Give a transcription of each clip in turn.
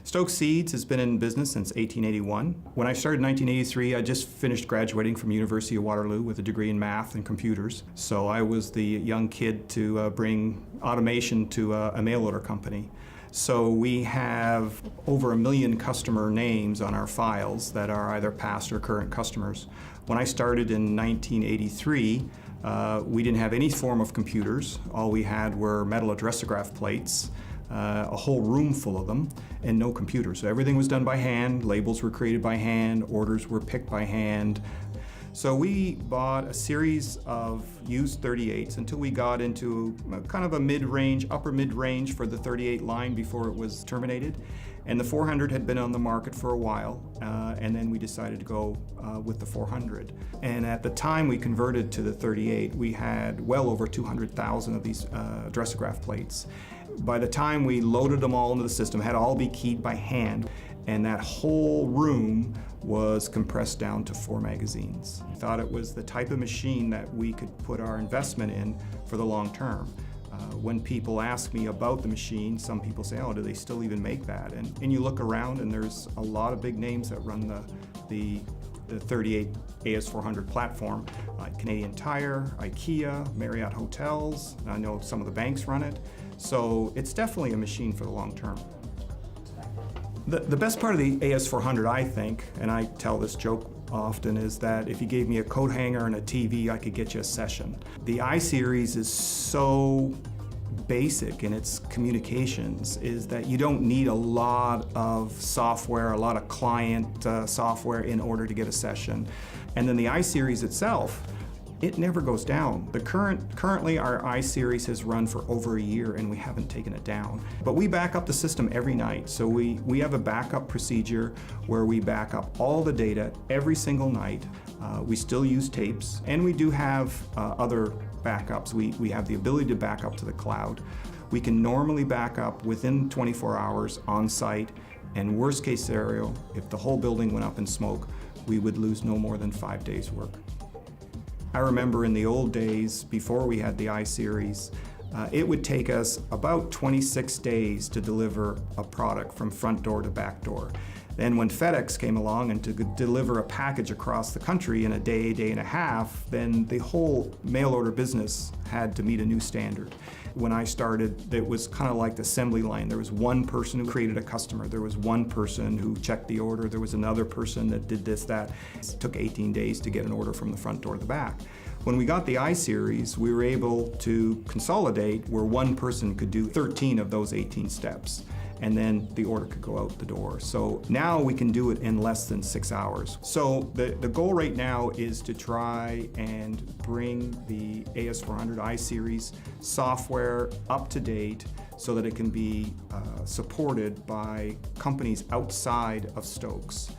Stokes Seeds has been in business since 1881. When I started in 1983, I just finished graduating from University of Waterloo with a degree in math and computers. So I was the young kid to bring automation to a mail order company. So we have over 1 million customer names on our files that are either past or current customers. When I started in 1983, we didn't have any form of computers. All we had were metal addressograph plates, a whole room full of them, and no computers. So everything was done by hand, labels were created by hand, orders were picked by hand. So we bought a series of used 38s until we got into kind of a mid-range, upper mid-range for the 38 line before it was terminated. And the 400 had been on the market for a while, and then we decided to go with the 400. And at the time we converted to the 38, we had well over 200,000 of these addressograph plates. By the time we loaded them all into the system, it had to all be keyed by hand, and that whole room was compressed down to 4 magazines. We thought it was the type of machine that we could put our investment in for the long term. When people ask me about the machine, some people say, oh, do they still even make that? And you look around and there's a lot of big names that run the 38 AS400 platform. Canadian Tire, IKEA, Marriott Hotels, I know some of the banks run it. So it's definitely a machine for the long term. The best part of the AS400, I think, and I tell this joke often, is that if you gave me a coat hanger and a TV, I could get you a session. The I-Series is so basic in its communications is that you don't need a lot of software, a lot of client software in order to get a session. And then the I-Series itself, it never goes down. Currently our I-Series has run for over a year and we haven't taken it down. But we back up the system every night. So we have a backup procedure where we back up all the data every single night. We still use tapes, and we do have other backups. We have the ability to back up to the cloud. We can normally back up within 24 hours on site, and worst case scenario, if the whole building went up in smoke, we would lose no more than 5 days' work. I remember in the old days, before we had the I-Series, it would take us about 26 days to deliver a product from front door to back door. Then when FedEx came along and to deliver a package across the country in a day and a half, then the whole mail order business had to meet a new standard. When I started, it was kind of like the assembly line. There was one person who created a customer. There was one person who checked the order. There was another person that did this, that. It took 18 days to get an order from the front door to the back. When we got the I-Series, we were able to consolidate where one person could do 13 of those 18 steps, and then the order could go out the door. So now we can do it in less than 6 hours. So the goal right now is to try and bring the AS400 I-Series software up to date so that it can be supported by companies outside of Stokes.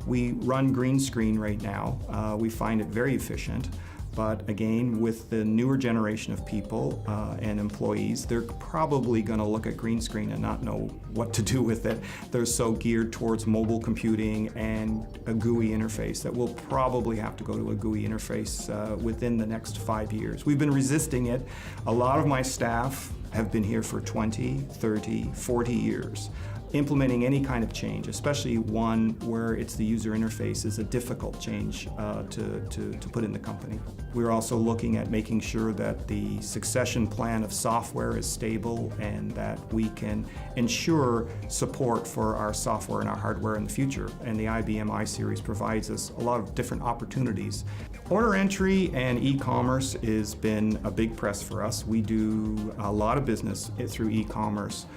We run green screen right now. We find it very efficient. But again, with the newer generation of people and employees, they're probably going to look at green screen and not know what to do with it. They're so geared towards mobile computing and a GUI interface that we'll probably have to go to a GUI interface within the next 5 years. We've been resisting it. A lot of my staff have been here for 20, 30, 40 years. Implementing any kind of change, especially one where it's the user interface, is a difficult change to put in the company. We're also looking at making sure that the succession plan of software is stable and that we can ensure support for our software and our hardware in the future. And the IBM I-Series provides us a lot of different opportunities. Order entry and e-commerce has been a big press for us. We do a lot of business through e-commerce.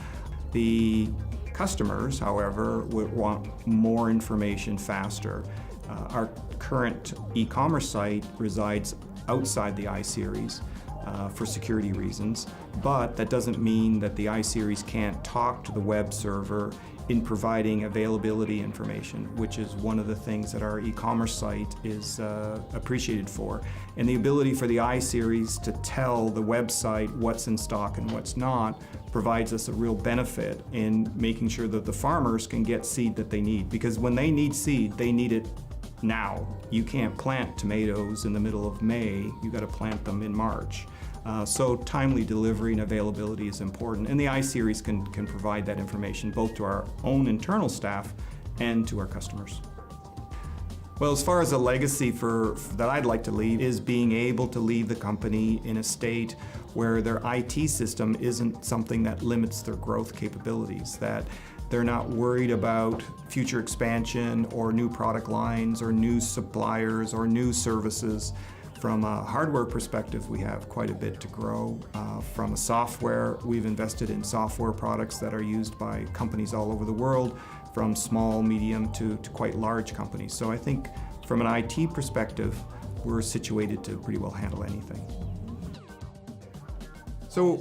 The customers, however, would want more information faster. Our current e-commerce site resides outside the I-Series for security reasons, but that doesn't mean that the I-Series can't talk to the web server in providing availability information, which is one of the things that our e-commerce site is appreciated for. And the ability for the I-Series to tell the website what's in stock and what's not provides us a real benefit in making sure that the farmers can get seed that they need. Because when they need seed, they need it now. You can't plant tomatoes in the middle of May, you got to plant them in March. So timely delivery and availability is important, and the I-Series can provide that information both to our own internal staff and to our customers. Well, as far as a legacy that I'd like to leave is being able to leave the company in a state where their IT system isn't something that limits their growth capabilities, that they're not worried about future expansion or new product lines or new suppliers or new services. From a hardware perspective, we have quite a bit to grow. From a software, we've invested in software products that are used by companies all over the world, from small, medium to quite large companies. So I think from an IT perspective, we're situated to pretty well handle anything. So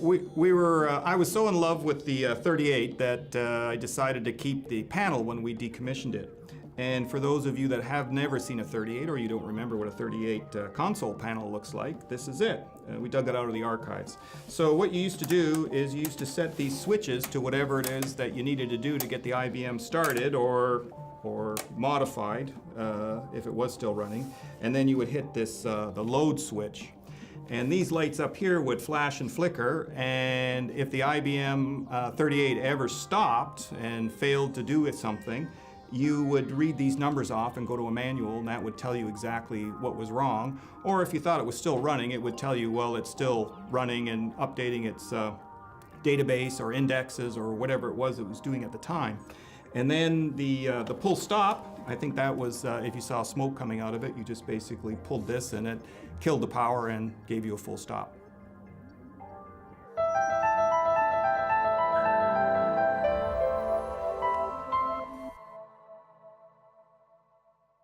I was so in love with the 38 that I decided to keep the panel when we decommissioned it. And for those of you that have never seen a 38 or you don't remember what a 38 console panel looks like, this is it. We dug it out of the archives. So what you used to do is you used to set these switches to whatever it is that you needed to do to get the IBM started or modified if it was still running. And then you would hit this, the load switch. And these lights up here would flash and flicker, and if the IBM 38 ever stopped and failed to do something, you would read these numbers off and go to a manual, and that would tell you exactly what was wrong. Or if you thought it was still running, it would tell you, well, it's still running and updating its database or indexes or whatever it was doing at the time. And then the pull stop, I think that was, if you saw smoke coming out of it, you just basically pulled this and it killed the power and gave you a full stop.